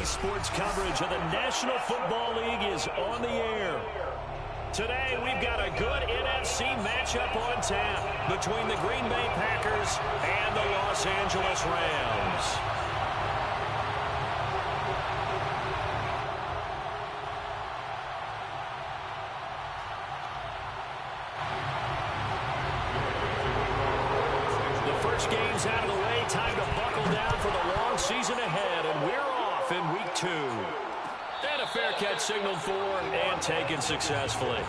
NBC Sports coverage of the National Football League is on the air. Today, we've got a good NFC matchup on tap between the Green Bay Packers and the Los Angeles Rams. The first game's out of the way. Time to buckle down for the long season ahead, and we're off in week 2. And a fair catch signaled for and taken successfully.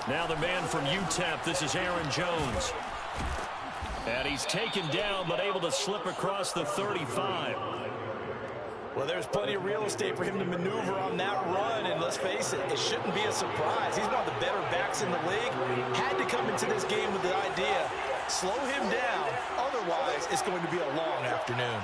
Now the man from UTEP, this is Aaron Jones. And he's taken down, but able to slip across the 35. Well, there's plenty of real estate for him to maneuver on that run, and let's face it, it shouldn't be a surprise. He's one of the better backs in the league. Had to come into this game with the idea, slow him down, otherwise it's going to be a long afternoon.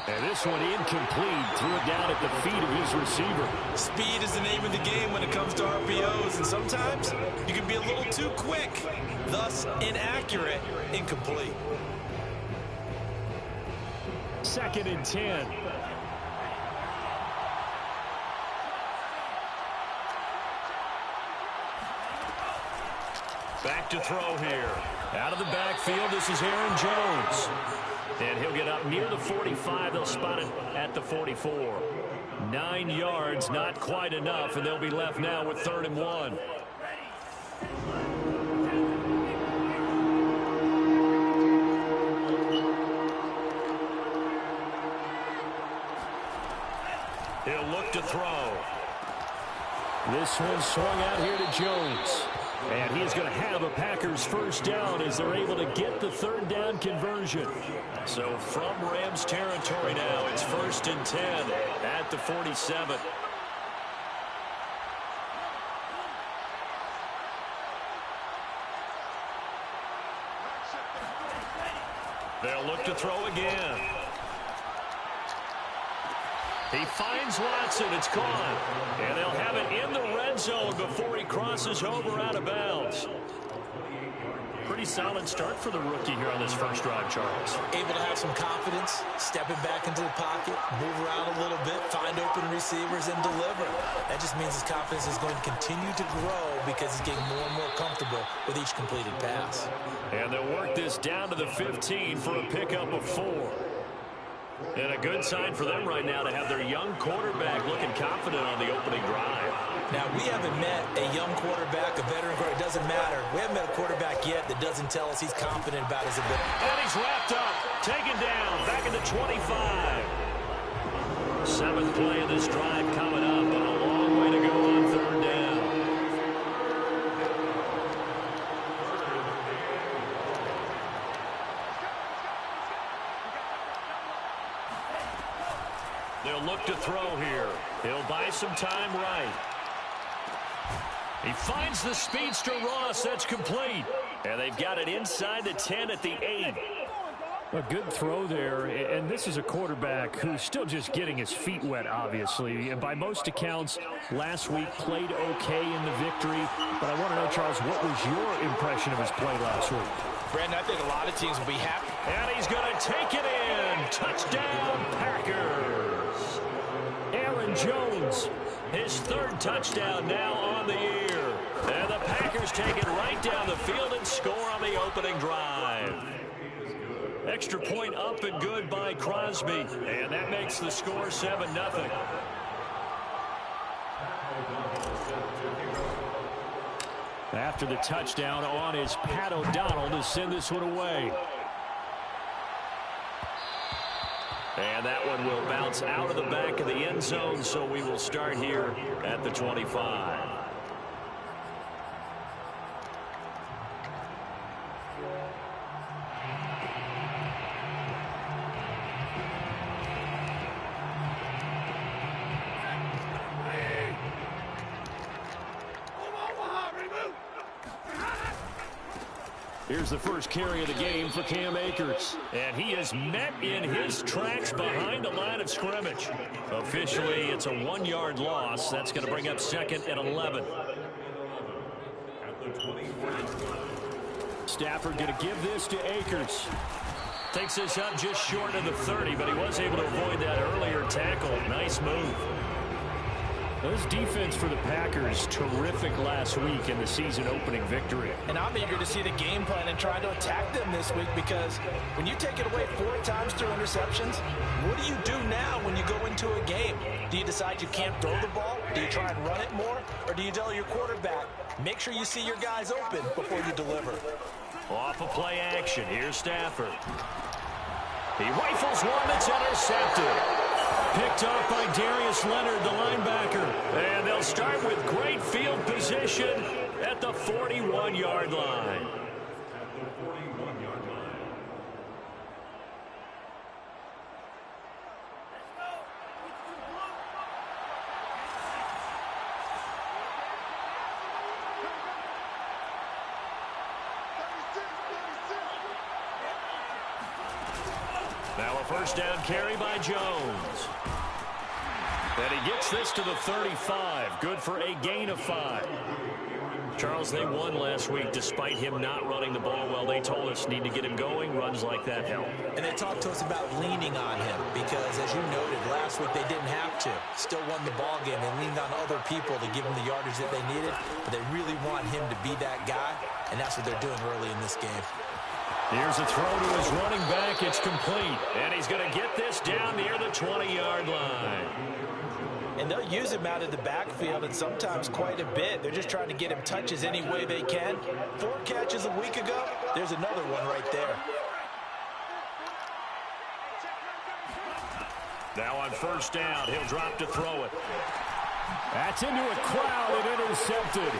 And this one incomplete. Threw it down at the feet of his receiver. Speed is the name of the game when it comes to RPOs, and sometimes you can be a little too quick, thus inaccurate, incomplete. 2nd and 10. Back to throw here. Out of the backfield, this is Aaron Jones. And he'll get up near the 45. They'll spot it at the 44. 9 yards, not quite enough, and they'll be left now with 3rd and 1. He'll look to throw. This one swung out here to Jones. And he's going to have a Packers first down as they're able to get the 3rd down conversion. So from Rams territory now, it's 1st and 10 at the 47. They'll look to throw again. He finds Watson. It's caught. And they'll have it in the red zone before he crosses over out of bounds. Pretty solid start for the rookie here on this first drive, Charles. Able to have some confidence, stepping back into the pocket, move around a little bit, find open receivers, and deliver. That just means his confidence is going to continue to grow because he's getting more and more comfortable with each completed pass. And they'll work this down to the 15 for a pickup of 4. And a good sign for them right now to have their young quarterback looking confident on the opening drive. Now, we haven't met a young quarterback, a veteran quarterback. It doesn't matter. We haven't met a quarterback yet that doesn't tell us he's confident about his ability. And he's wrapped up, taken down, back in the 25. 7th play of this drive coming up, and a long way to go on 3rd down. They'll look to throw here. He'll buy some time right. He finds the speedster Ross. That's complete. And they've got it inside the 10 at the 8. A good throw there, and this is a quarterback who's still just getting his feet wet, obviously. And by most accounts, last week played okay in the victory. But I want to know, Charles, what was your impression of his play last week? Brandon, I think a lot of teams will be happy. And he's going to take it in. Touchdown, Packers. Aaron Jones, his 3rd touchdown now on the year. And the Packers take it right down the field and score on the opening drive. Extra point up and good by Crosby. And that makes the score 7-0. After the touchdown on is Pat O'Donnell to send this one away. And that one will bounce out of the back of the end zone, so we will start here at the 25. Here's the first carry of the game for Cam Akers. And he is met in his tracks behind the line of scrimmage. Officially, it's a 1-yard loss. That's going to bring up 2nd and 11. Stafford going to give this to Akers. Takes this up just short of the 30, but he was able to avoid that earlier tackle. Nice move. This defense for the Packers, terrific last week in the season opening victory. And I'm eager to see the game plan and try to attack them this week, because when you take it away 4 times through interceptions, what do you do now when you go into a game? Do you decide you can't throw the ball? Do you try and run it more? Or do you tell your quarterback, make sure you see your guys open before you deliver? Off a play action. Here's Stafford. He rifles one that's intercepted. Picked off by Darius Leonard, the linebacker. And they'll start with great field position at the 41-yard line. Now a first down carry by Jones. And he gets this to the 35. Good for a gain of 5. Charles, they won last week despite him not running the ball well. They told us need to get him going. Runs like that help. And they talked to us about leaning on him because, as you noted, last week they didn't have to. Still won the ball game. They leaned on other people to give them the yardage that they needed. But they really want him to be that guy, and that's what they're doing early in this game. Here's a throw to his running back. It's complete. And he's going to get this down near the 20-yard line. And they'll use him out of the backfield, and sometimes quite a bit. They're just trying to get him touches any way they can. 4 catches a week ago. There's another one right there. Now on first down, he'll drop to throw it. That's into a crowd and intercepted.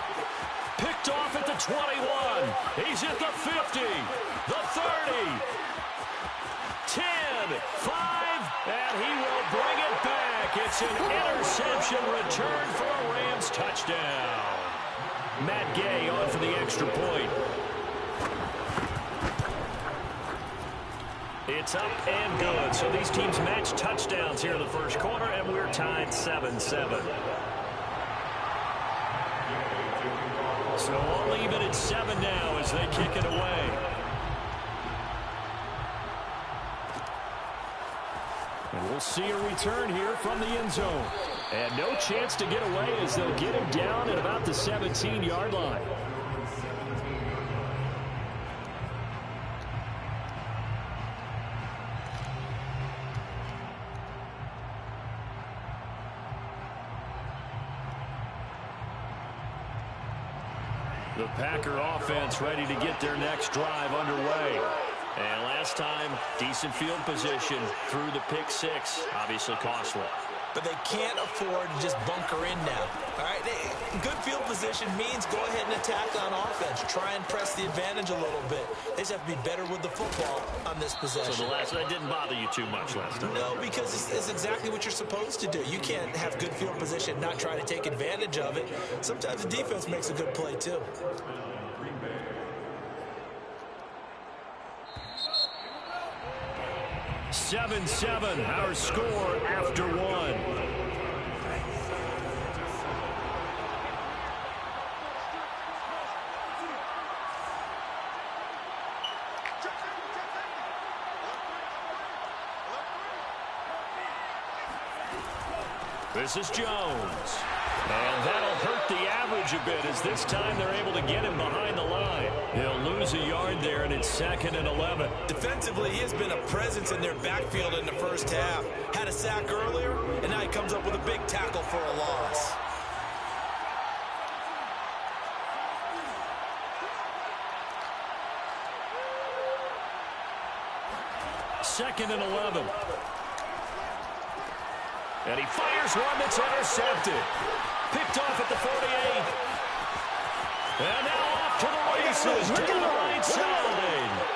Picked off at the 21. He's at the 50, the 30, 10, 5, and he will bring it back. It's an interception return for a Rams touchdown. Matt Gay on for the extra point. It's up and good. So these teams match touchdowns here in the first quarter, and we're tied 7-7. So all even at 7 now as they kick it away. And we'll see a return here from the end zone. And no chance to get away as they'll get him down at about the 17-yard line. The Packer offense ready to get their next drive underway. And last time, decent field position through the pick 6. Obviously costly. But they can't afford to just bunker in now. All right, good field position means go ahead and attack on offense. Try and press the advantage a little bit. They just have to be better with the football on this possession. So that didn't bother you too much last time? No, because it's exactly what you're supposed to do. You can't have good field position and not try to take advantage of it. Sometimes the defense makes a good play too. 7-7, our score after 1. This is Jones. And that'll hurt the average a bit as this time they're able to get him behind the line. He'll lose a yard there, and it's 2nd and 11. Defensively, he has been a presence in their backfield in the first half. Had a sack earlier, and now he comes up with a big tackle for a loss. Second and 11. And he fires one that's intercepted. Picked off at the 48. And now off to the races down the right side.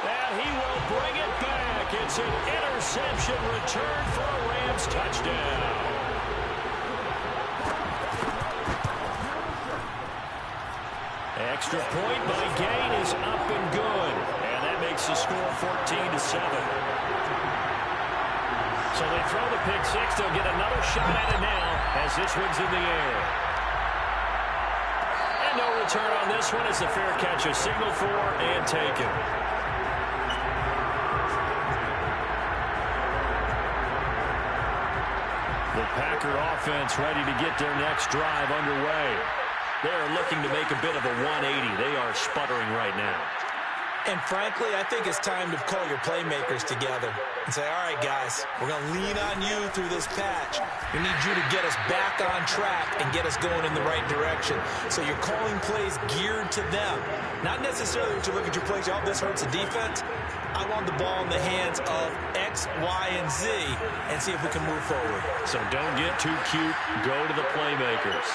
And he will bring it back. It's an interception return for a Rams touchdown. Extra point by Gain is up and good. And that makes the score 14-7. So they throw the pick six. They'll get another shot at it now as this one's in the air. And no return on this one as the fair catch is signaled for and taken. The Packer offense ready to get their next drive underway. They're looking to make a bit of a 180. They are sputtering right now. And frankly, I think it's time to call your playmakers together and say, all right, guys, we're going to lean on you through this patch. We need you to get us back on track and get us going in the right direction. So you're calling plays geared to them. Not necessarily to look at your plays, oh, this hurts the defense. I want the ball in the hands of X, Y, and Z and see if we can move forward. So don't get too cute. Go to the playmakers.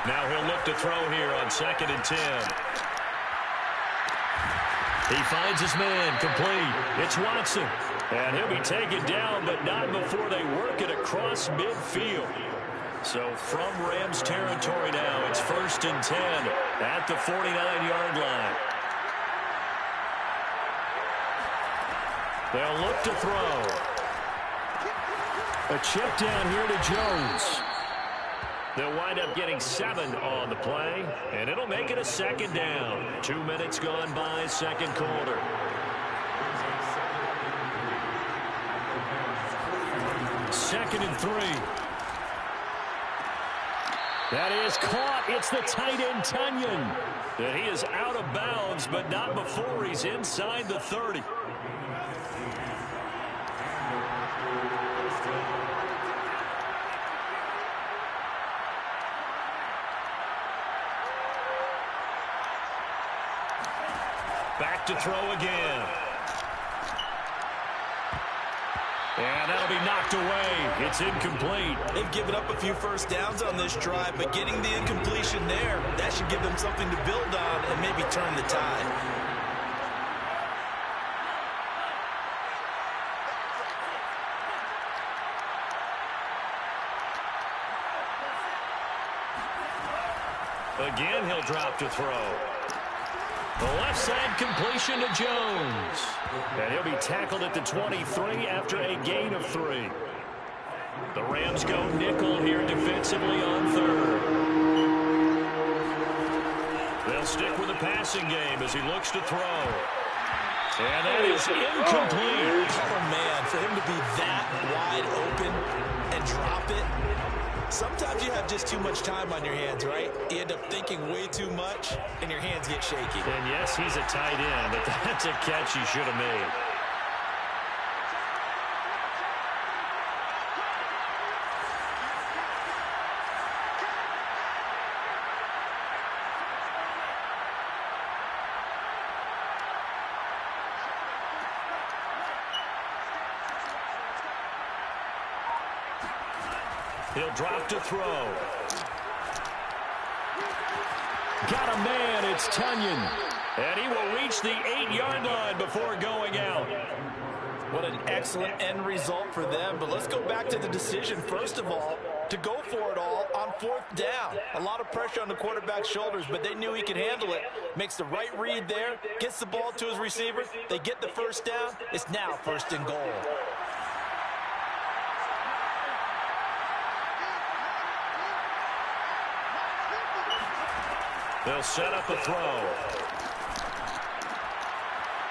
Now he'll look to throw here on 2nd and 10. He finds his man complete. It's Watson. And he'll be taken down, but not before they work it across midfield. So from Rams territory now, it's 1st and 10 at the 49-yard line. They'll look to throw. A check down here to Jones. They'll wind up getting 7 on the play, and it'll make it a 2nd down. 2 minutes gone by, 2nd quarter. Second and 3. That is caught. It's the tight end, Tunyon. And he is out of bounds, but not before he's inside the 30. Back to throw again. And that'll be knocked away. It's incomplete. They've given up a few first downs on this drive, but getting the incompletion there, that should give them something to build on and maybe turn the tide. Again, he'll drop to throw. The left side completion to Jones. And he'll be tackled at the 23 after a gain of 3. The Rams go nickel here defensively on 3rd. They'll stick with the passing game as he looks to throw. And that is incomplete. Oh, man, for him to be that wide open and drop it. Sometimes you have just too much time on your hands, right? You end up thinking way too much, and your hands get shaky. And yes, he's a tight end, but that's a catch he should have made. He'll drop to throw. Got a man, it's Tunyon. And he will reach the 8-yard line before going out. What an excellent end result for them. But let's go back to the decision, first of all, to go for it all on 4th down. A lot of pressure on the quarterback's shoulders, but they knew he could handle it. Makes the right read there, gets the ball to his receiver. They get the first down. It's now 1st and goal. They'll set up a throw.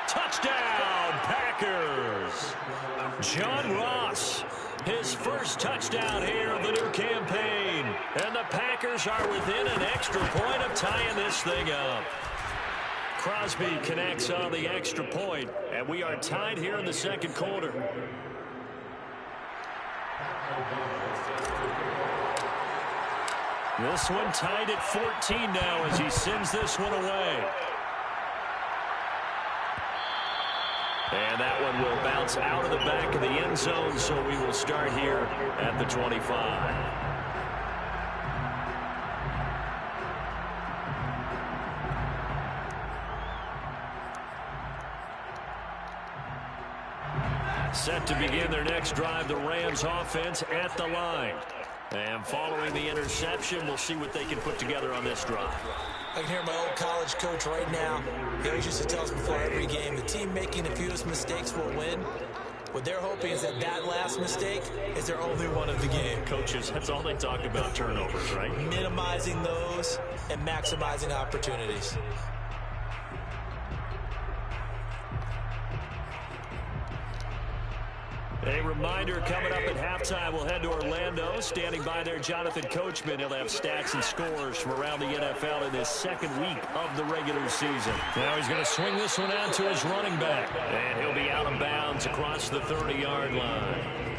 Touchdown, Packers. John Ross, his first touchdown here of the new campaign. And the Packers are within an extra point of tying this thing up. Crosby connects on the extra point, and we are tied here in the 2nd quarter. This one tied at 14 now as he sends this one away. And that one will bounce out of the back of the end zone, so we will start here at the 25. Set to begin their next drive, the Rams offense at the line. And following the interception, we'll see what they can put together on this drive. I can hear my old college coach right now. He always used to tell us before every game, the team making the fewest mistakes will win. What they're hoping is that last mistake is their only one of the game. Coaches, that's all they talk about, turnovers, right? Minimizing those and maximizing opportunities. A reminder, coming up at halftime, we'll head to Orlando. Standing by there, Jonathan Coachman. He'll have stats and scores from around the NFL in his second week of the regular season. Now he's going to swing this one out to his running back. And he'll be out of bounds across the 30-yard line.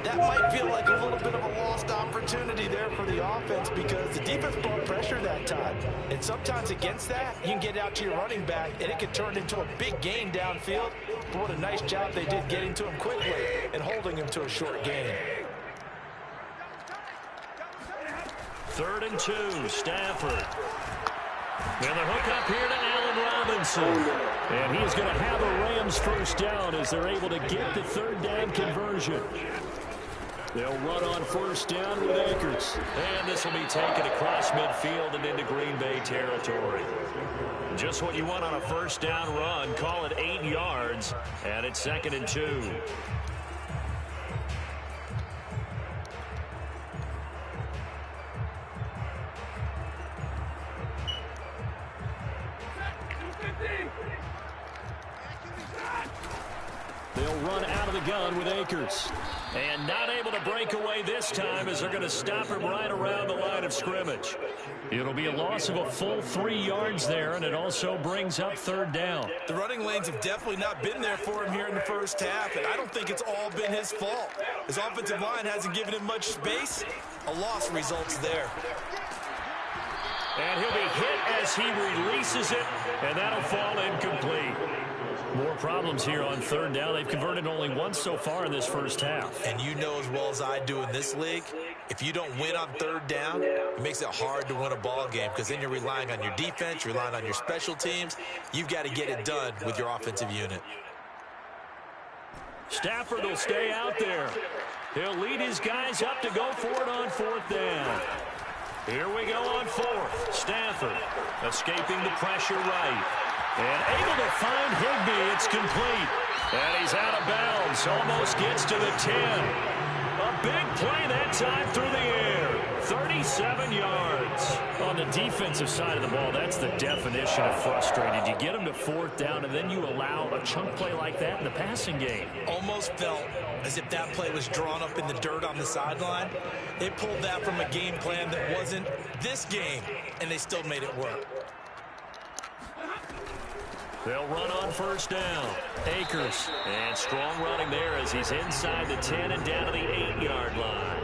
That might feel like a little bit of a lost opportunity there for the offense because the defense brought pressure that time. And sometimes against that, you can get out to your running back, and it can turn into a big gain downfield. But what a nice job they did getting to him quickly and holding him to a short gain. 3rd and 2, Stafford. And the hook up here to Allen Robinson. And he is going to have a Rams first down as they're able to get the 3rd down conversion. They'll run on first down with Akers. And this will be taken across midfield and into Green Bay territory. Just what you want on a first down run. Call it 8 yards. And it's 2nd and 2. They'll run out of the gun with Akers. And not able to break away this time as they're going to stop him right around the line of scrimmage. It'll be a loss of a full 3 yards there, and it also brings up 3rd down. The running lanes have definitely not been there for him here in the first half, and I don't think it's all been his fault. His offensive line hasn't given him much space. A loss results there. And he'll be hit as he releases it, and that'll fall incomplete. More problems here on 3rd down. They've converted only once so far in this first half. And you know as well as I do in this league, if you don't win on 3rd down, it makes it hard to win a ball game because then you're relying on your defense, you're relying on your special teams. You've got to get it done with your offensive unit. Stafford will stay out there. He'll lead his guys up to go for it on 4th down. Here we go on 4th. Stafford escaping the pressure right. And able to find Higbee. It's complete. And he's out of bounds. Almost gets to the 10. A big play that time through the air. 37 yards. On the defensive side of the ball, that's the definition of frustrated. You get them to 4th down, and then you allow a chunk play like that in the passing game. Almost felt as if that play was drawn up in the dirt on the sideline. They pulled that from a game plan that wasn't this game, and they still made it work. They'll run on first down. Akers. And strong running there as he's inside the 10 and down to the 8-yard line.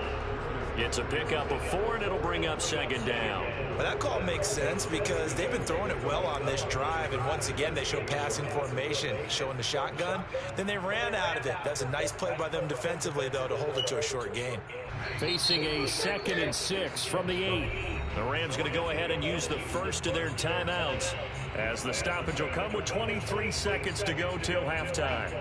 It's a pickup of 4, and it'll bring up 2nd down. Well, that call makes sense because they've been throwing it well on this drive, and once again they show passing formation, showing the shotgun. Then they ran out of it. That's a nice play by them defensively, though, to hold it to a short gain. Facing a 2nd and 6 from the 8. The Rams going to go ahead and use the first of their timeouts as the stoppage will come with 23 seconds to go till halftime.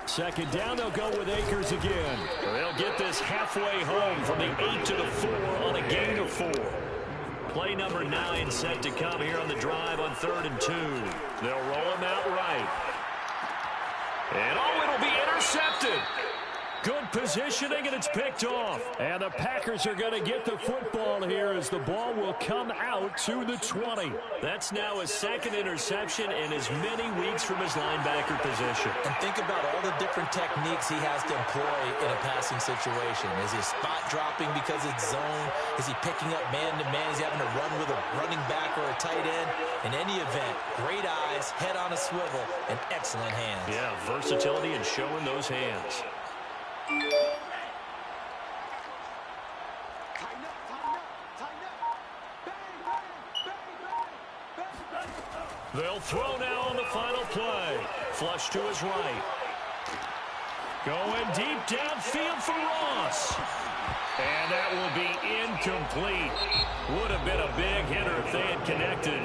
Second down, they'll go with Akers again. They'll get this halfway home from the 8 to the 4 on a gain of 4. Play number 9 set to come here on the drive on 3rd and 2. They'll roll him out right. And it'll be intercepted. Good positioning, and it's picked off. And the Packers are going to get the football here as the ball will come out to the 20. That's now his 2nd interception in as many weeks from his linebacker position. And think about all the different techniques he has to employ in a passing situation. Is he spot dropping because it's zone? Is he picking up man-to-man? Is he having to run with a running back or a tight end? In any event, great eyes, head on a swivel, and excellent hands. Yeah, versatility and showing those hands. They'll throw now on the final play. Flush to his right. Going deep downfield for Ross. And that will be incomplete. Would have been a big hitter if they had connected.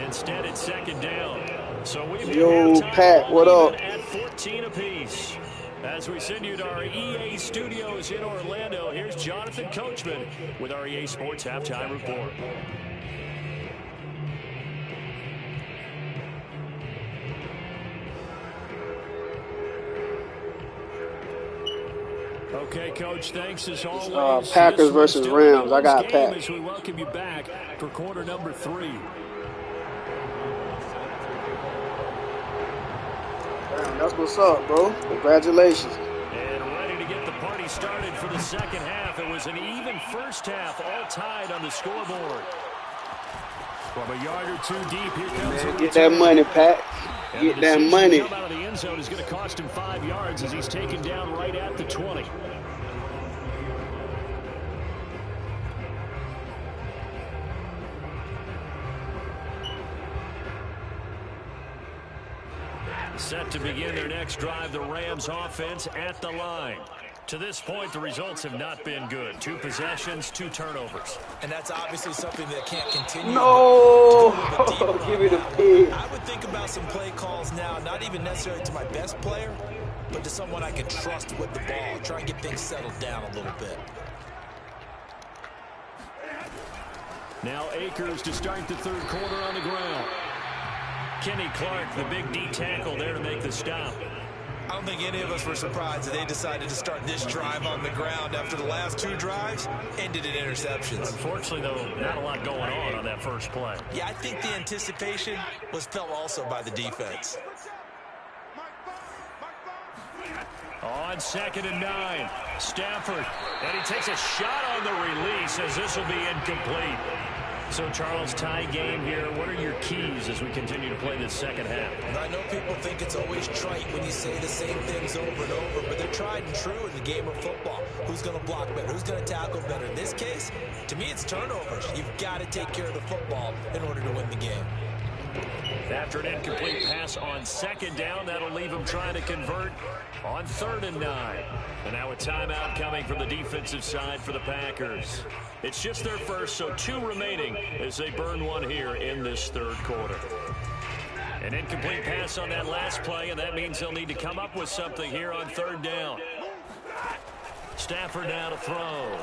Instead, it's second down. So we've Yo, Pat, what up? At 14 apiece. As we send you to our EA studios in Orlando, here's Jonathan Coachman with our EA Sports Halftime Report. Okay, Coach, thanks as always. Packers versus Rams. I got Pat. As we welcome you back for quarter number 3. Damn, that's what's up, bro. Congratulations. And ready to get the party started for the second half. It was an even first half, all tied on the scoreboard. From a yard or two deep, here comes Man, get that money, Pat. Get that money. Out of the end zone is going to cost him 5 yards as he's taken down right at the 20. Set to begin their next drive, the Rams offense at the line. To this point, the results have not been good. 2 possessions, 2 turnovers. And that's obviously something that can't continue. No! Give me the pig. I would think about some play calls now, not even necessarily to my best player, but to someone I can trust with the ball. Try and get things settled down a little bit. Now Akers to start the third quarter on the ground. Kenny Clark, the big D tackle there to make the stop. I don't think any of us were surprised that they decided to start this drive on the ground after the last 2 drives ended in interceptions. Unfortunately, though, not a lot going on that first play. Yeah, I think the anticipation was felt also by the defense. On 2nd and 9, Stafford, and he takes a shot on the release as this will be incomplete. So, Charles, tie game here. What are your keys as we continue to play this second half? And I know people think it's always trite when you say the same things over and over, but they're tried and true in the game of football. Who's going to block better? Who's going to tackle better? In this case, to me, it's turnovers. You've got to take care of the football in order to win the game. After an incomplete pass on 2nd down, that'll leave him trying to convert on 3rd and 9. And now a timeout coming from the defensive side for the Packers. It's just their first, so 2 remaining as they burn one here in this third quarter. An incomplete pass on that last play, and that means they'll need to come up with something here on 3rd down. Stafford now to throw.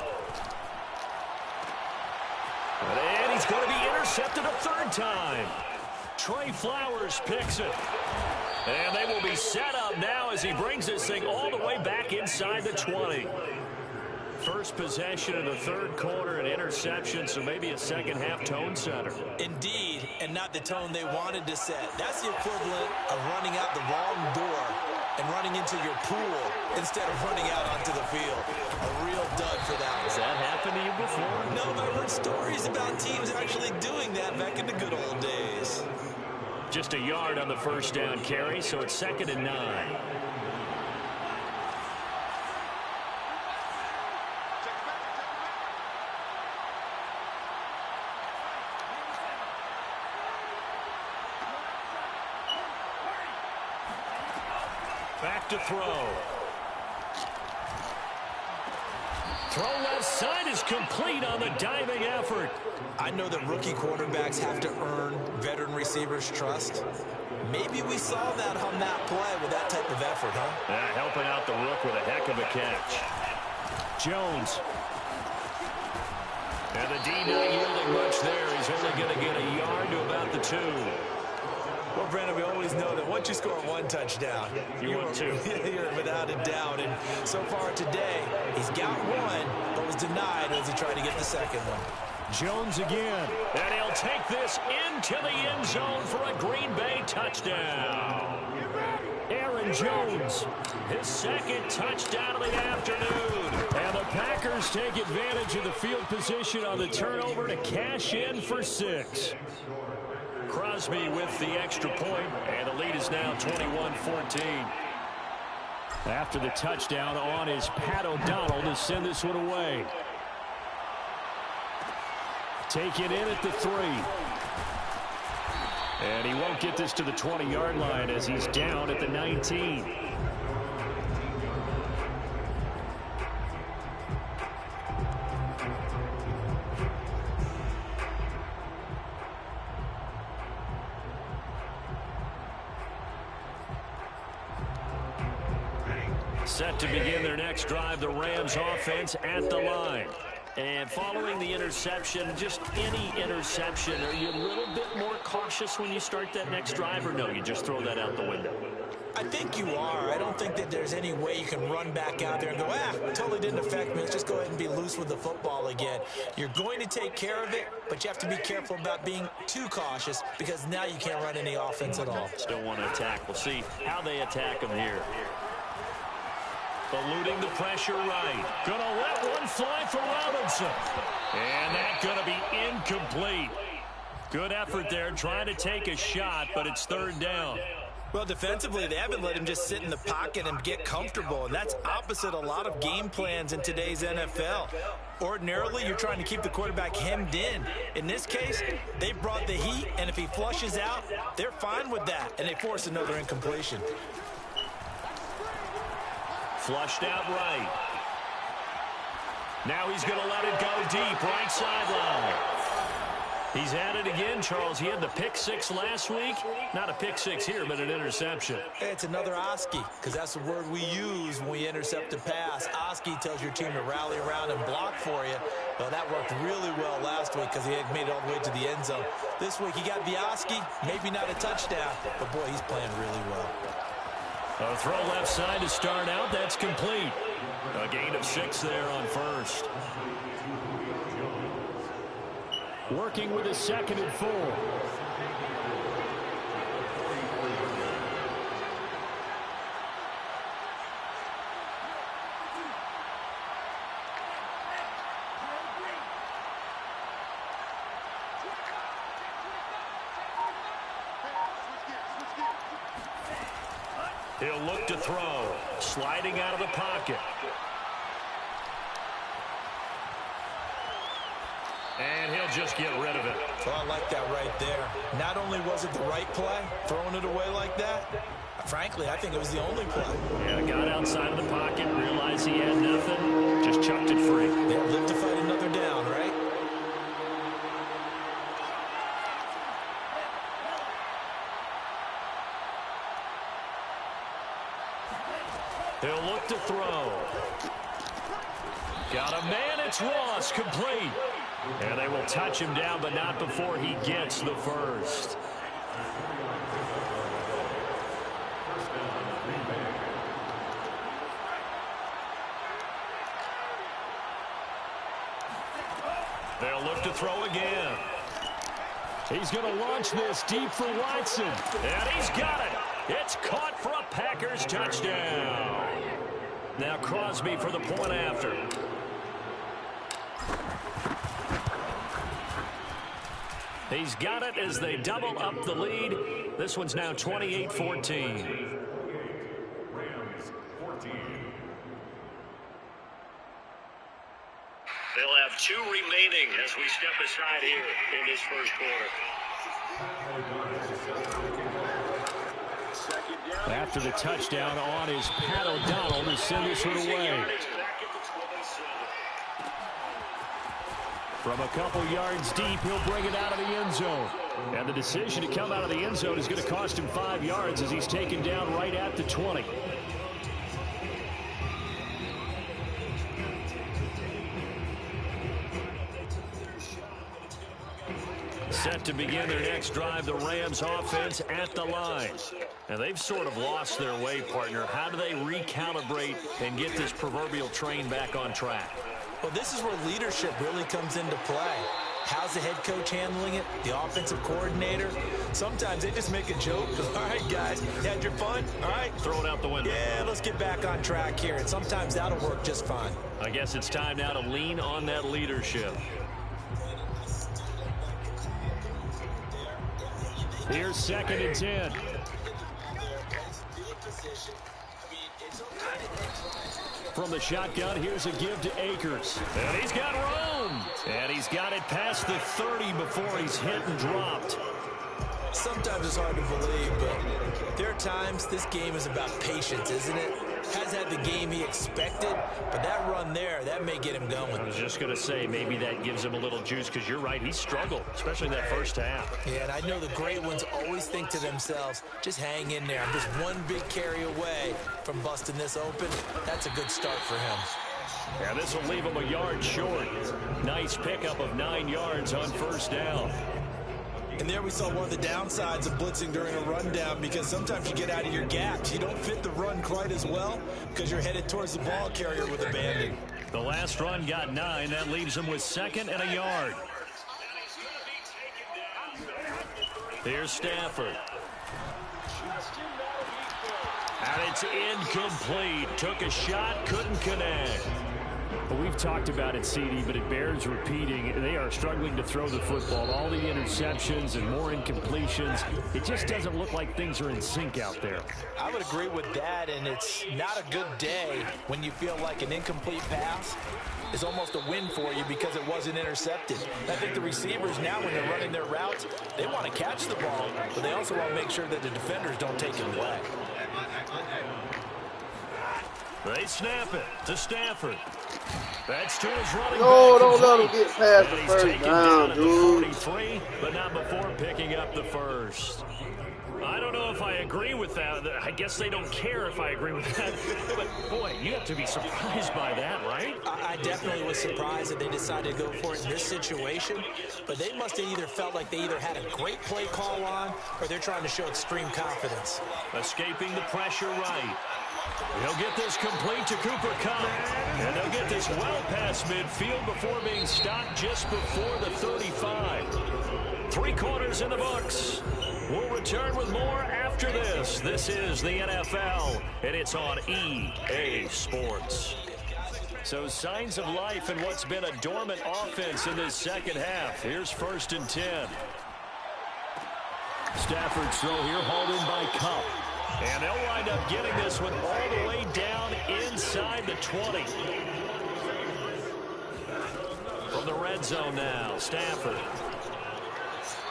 And he's going to be intercepted a 3rd time. Trey Flowers picks it. And they will be set up now as he brings this thing all the way back inside the 20. First possession of the third quarter, an interception, so maybe a second half tone setter. Indeed, and not the tone they wanted to set. That's the equivalent of running out the wrong door and running into your pool instead of running out onto the field. A real dud for that. Has that happened to you before? No, but I've heard stories about teams actually doing that back in the good old days. Just a yard on the first down carry, so it's 2nd and 9. Back to throw. Throw left side is complete on the diving effort. I know that rookie quarterbacks have to earn veteran receivers' trust. Maybe we saw that on that play with that type of effort, huh? Yeah, helping out the rook with a heck of a catch. Jones. And the D not yielding much there. He's only going to get a yard to about the 2. Well, Brandon, we always know that once you score 1 touchdown, you want 2. You're without a doubt. And so far today, he's got 1, but was denied as he tried to get the second one. Jones again. And he'll take this into the end zone for a Green Bay touchdown. Aaron Jones, his 2nd touchdown of the afternoon. And the Packers take advantage of the field position on the turnover to cash in for 6. Crosby with the extra point, and the lead is now 21-14. After the touchdown on is Pat O'Donnell to send this one away. Take it in at the 3. And he won't get this to the 20-yard line as he's down at the 19. Set to begin their next drive, the Rams offense at the line. And following the interception, just any interception, are you a little bit more cautious when you start that next drive, or no, you just throw that out the window? I think you are. I don't think that there's any way you can run back out there and go, totally didn't affect me. Let's just go ahead and be loose with the football again. You're going to take care of it, but you have to be careful about being too cautious because now you can't run any offense at all. Still want to attack. We'll see how they attack them here. Eluding the pressure right. Gonna let one fly for Robinson. And that's gonna be incomplete. Good effort there, trying to take a shot, but it's third down. Well, defensively, they haven't let him just sit in the pocket and get comfortable, and that's opposite a lot of game plans in today's NFL. Ordinarily, you're trying to keep the quarterback hemmed in. In this case, they brought the heat, and if he flushes out, they're fine with that, and they force another incompletion. Flushed out right. Now he's going to let it go deep, right sideline. He's at it again, Charles. He had the pick six last week. Not a pick six here, but an interception. It's another Oski, because that's the word we use when we intercept a pass. Oski tells your team to rally around and block for you. Well, that worked really well last week because he had made it all the way to the end zone. This week he got the Oski, maybe not a touchdown, but boy, he's playing really well. A throw left side to start out. That's complete. A gain of 6 there on first. Working with a 2nd and 4. He'll look to throw. Sliding out of the pocket. And he'll just get rid of it. Well, I like that right there. Not only was it the right play, throwing it away like that, frankly, I think it was the only play. Yeah, got outside of the pocket, realized he had nothing, just chucked it free. They live to fight another down, right? He'll look to throw. Got a man, it's Ross, complete. And they will touch him down, but not before he gets the first. They'll look to throw again. He's going to launch this deep for Watson. And he's got it. It's caught for a Packers touchdown. Now Crosby for the point after. He's got it as they double up the lead. This one's now 28-14. They'll have 2 remaining as we step aside here in this first quarter. After the touchdown on is Pat O'Donnell to send this one away. From a couple yards deep, he'll bring it out of the end zone. And the decision to come out of the end zone is going to cost him 5 yards as he's taken down right at the 20. Set to begin their next drive, the Rams offense at the line. And they've sort of lost their way, partner. How do they recalibrate and get this proverbial train back on track? Well, this is where leadership really comes into play. How's the head coach handling it? The offensive coordinator? Sometimes they just make a joke. All right, guys, you had your fun? All right. Throw it out the window. Yeah, let's get back on track here. And sometimes that'll work just fine. I guess it's time now to lean on that leadership. Here's 2nd and 10. From the shotgun, here's a give to Akers. And he's got room. And he's got it past the 30 before he's hit and dropped. Sometimes it's hard to believe, but there are times this game is about patience, isn't it? Has had the game he expected, but that run there, that may get him going. I was just going to say, maybe that gives him a little juice, because you're right, he struggled, especially that first half. Yeah, and I know the great ones always think to themselves, just hang in there. I'm just one big carry away. from busting this open. That's a good start for him. Yeah, this will leave him a yard short. Nice pickup of 9 yards on first down. And there we saw one of the downsides of blitzing during a rundown, because sometimes you get out of your gaps. You don't fit the run quite as well because you're headed towards the ball carrier with abandon. The last run got 9. That leaves him with 2nd and a yard. Here's Stafford. And it's incomplete. Took a shot, couldn't connect. Well, we've talked about it, CD, but it bears repeating. They are struggling to throw the football. All the interceptions and more incompletions. It just doesn't look like things are in sync out there. I would agree with that, and it's not a good day when you feel like an incomplete pass is almost a win for you because it wasn't intercepted. I think the receivers now, when they're running their routes, they want to catch the ball, but they also want to make sure that the defenders don't take it away. They snap it to Stafford. That's to his running No, back. don't let him get past the He's first taken down, down at dude. the 43, but not before picking up the first. I don't know if I agree with that. I guess they don't care if I agree with that. But, boy, you have to be surprised by that, right? I definitely was surprised that they decided to go for it in this situation. But they must have either felt like they either had a great play call on, or they're trying to show extreme confidence. Escaping the pressure right. He'll get this complete to Cooper Kupp. And they'll get this well past midfield before being stopped just before the 35. 3 quarters in the books. We'll return with more after this. This is the NFL, and it's on EA Sports. So signs of life in what's been a dormant offense in this second half. Here's 1st and 10. Stafford's throw here, hauled in by Kupp. And they'll wind up getting this one all the way down inside the 20. From the red zone now, Stafford.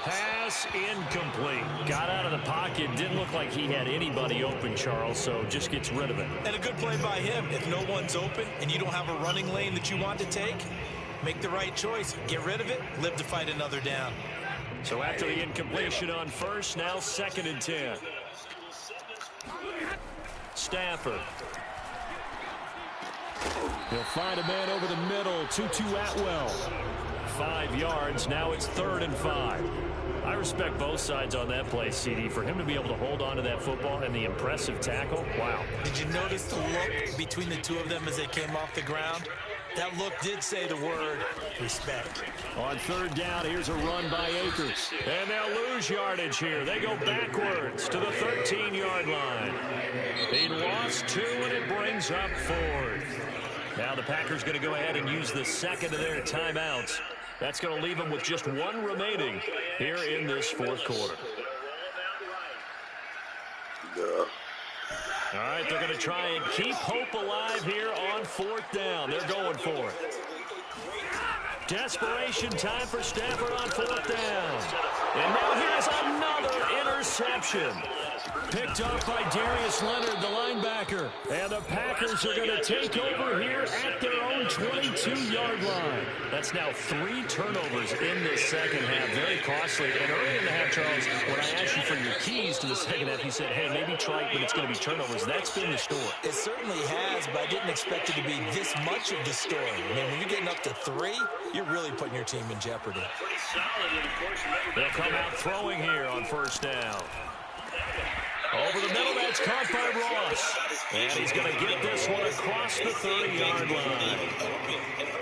Pass incomplete. Got out of the pocket. Didn't look like he had anybody open, Charles, so just gets rid of it. And a good play by him. If no one's open and you don't have a running lane that you want to take, make the right choice. Get rid of it. Live to fight another down. So after the incompletion on first, now 2nd and 10. Stafford. He'll find a man over the middle. Tutu Atwell. 5 yards. Now it's 3rd and 5. I respect both sides on that play, CD. For him to be able to hold on to that football and the impressive tackle, wow. Did you notice the look between the two of them as they came off the ground? That look did say the word respect. On 3rd down, here's a run by Akers. And they'll lose yardage here. They go backwards to the 13-yard line. He lost 2, and it brings up 4th. Now the Packers going to go ahead and use the 2nd of their timeouts. That's going to leave them with just 1 remaining here in this 4th quarter. Yeah. All right, they're going to try and keep hope alive here on 4th down. They're going for it. Desperation time for Stafford on 4th down. And now here's another interception. Picked off by Darius Leonard, the linebacker. And the Packers are going to take over here at their own 22-yard line. That's now 3 turnovers in this second half. Very costly. And early in the half, Charles, when I asked you for your keys to the second half, you said, hey, maybe try it, but it's going to be turnovers. That's been the story. It certainly has, but I didn't expect it to be this much of the story. I mean, when you're getting up to 3, you're really putting your team in jeopardy. They'll come out throwing here on 1st down. Over the middle, that's caught by Ross. And he's going to get this one across the 30-yard line.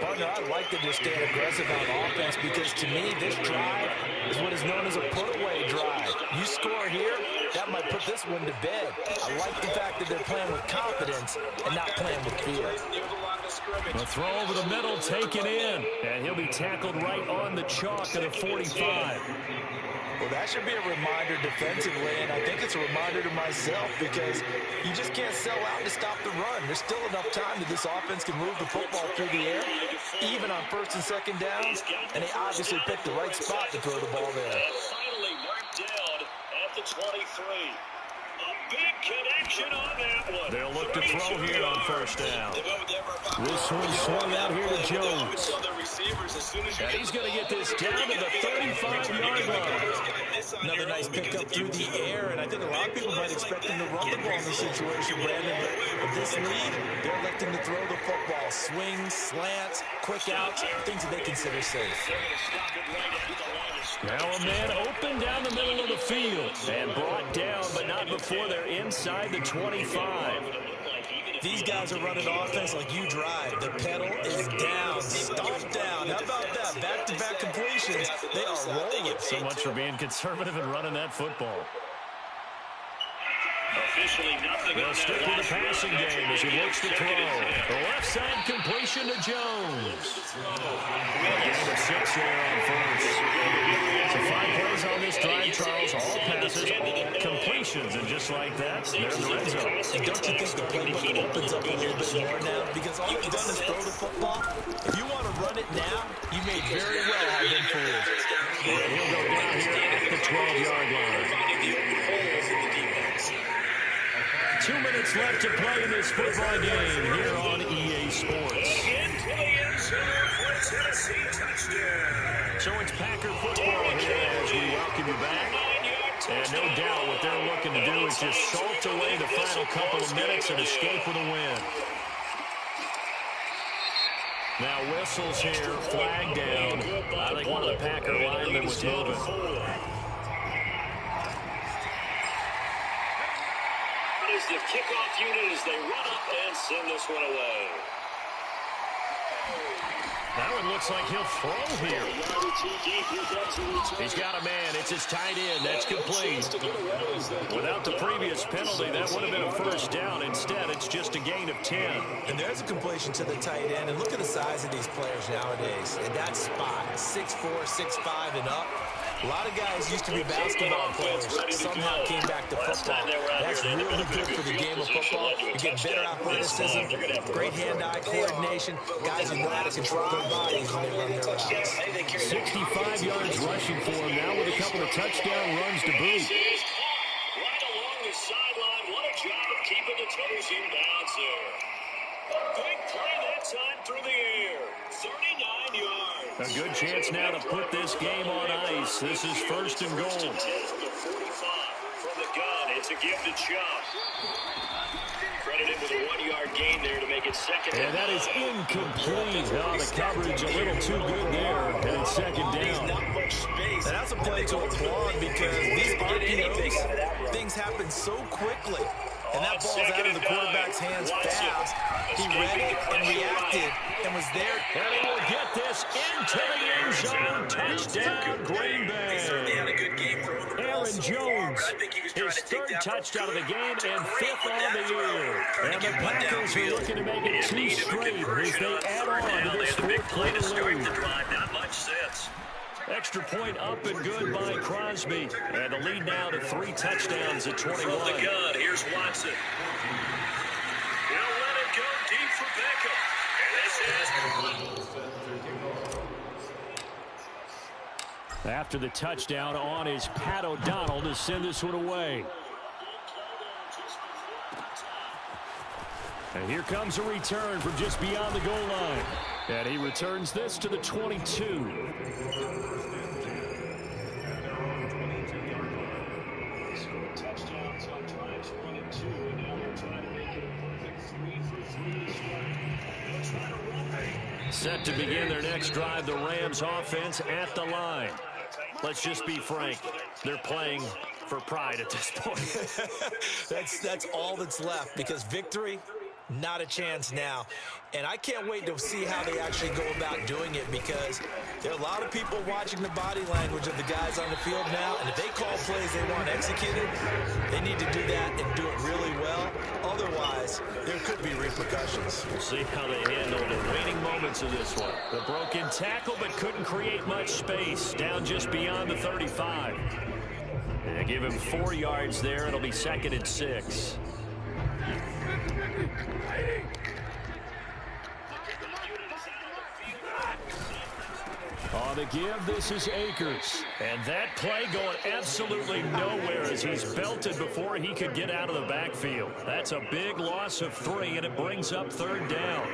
Partner, I like that they're staying aggressive on offense because, to me, this drive is what is known as a put-away drive. You score here, that might put this one to bed. I like the fact that they're playing with confidence and not playing with fear. A throw over the middle, taken in. And he'll be tackled right on the chalk at a 45. Well, that should be a reminder defensively, and I think it's a reminder to myself because you just can't sell out to stop the run. There's still enough time that this offense can move the football through the air, even on 1st and 2nd downs, and they obviously picked the right spot to throw the ball there. Finally marked down at the 23. A big connection on that one. They'll look to throw here on 1st down. This one swung out here to Jones. And he's going to get this down to the 35-yard line. Another nice pickup through the air, and I think a lot of people might expect him to run the ball in this situation, Brandon. But with this lead, they're electing to throw the football. Swings, slants, quick outs, things that they consider safe. Now a man open down the middle of the field and brought down, but not before they're inside the 25. These guys are running offense like you drive. The pedal is down, stomped down. How about that? Back-to-back completions. They are rolling. So much for being conservative and running that football. Officially nothing. They'll stick with the passing game as he looks to throw. The left side completion to Jones. Gain of 6 there on first. So 5 plays on this drive, Charles. All passes, all completions. And just like that, they're in the red zone. And don't you think the playbook opens up a little bit more now? Because all you've done is throw the football. If you want to run it now, you may very well have been fooled. He'll go down here at the 12-yard line. 2 minutes left to play in this football game here on EA Sports. So it's Packer football here as we welcome you back. And no doubt what they're looking to do is just salt away the final couple of minutes and escape with a win. Now whistles here, flag down. I think one of the Packer linemen was moving. The kickoff unit as they run up and send this one away. That one looks like he'll throw here. He's got a man. It's his tight end. That's complete. Without the previous penalty, that would have been a first down. Instead, it's just a gain of 10. And there's a completion to the tight end. And look at the size of these players nowadays. In that spot, 6'4", 6'5", and up. A lot of guys used to be basketball players. Somehow came back to football. That's really good for the game of football. You get better athleticism, great hand-eye coordination. Guys who know how to control their bodies when they run their routes. 65 yards rushing for him now with a couple of touchdown runs to boot. Right along the sideline. What a job of keeping the toes in bounds there. Big play that time through the air. 39 yards. A good chance now to put this game on ice. This is first and goal. From the gun, it's a give to Chubb. Credited with a 1-yard gain there to make it second. And that is incomplete. Oh, the coverage a little too good there. And it's second down. And that's a play to applaud because these RPOs, things happen so quickly. And that ball's out of the quarterback's hands fast. He read it and reacted and was there. And he will get this into the end zone. Touchdown, Green Bay. Aaron Jones, his third touchdown of the game and 5th on the year. And the Packers are looking to make it 2 straight as they add on to this 4th-quarter lead. Not much sense. Extra point up and good by Crosby. And the lead now to 3 touchdowns at 21. From the gun, here's Watson. He'll let it go deep for Beckham. And this is... After the touchdown on is Pat O'Donnell to send this one away. And here comes a return from just beyond the goal line. And he returns this to the 22. Set to begin their next drive, the Rams offense at the line. Let's just be frank. They're playing for pride at this point. That's all that's left because victory, not a chance now. And I can't wait to see how they actually go about doing it because there are a lot of people watching the body language of the guys on the field now. And if they call plays they want executed, they need to do that and do it really well. Otherwise, there could be repercussions. We'll see how they handle the waning moments of this one. The broken tackle, but couldn't create much space. Down just beyond the 35. And they give him 4 yards there. It'll be 2nd and 6. On the give, this is Akers. And that play going absolutely nowhere as he's belted before he could get out of the backfield. That's a big loss of 3, and it brings up 3rd down.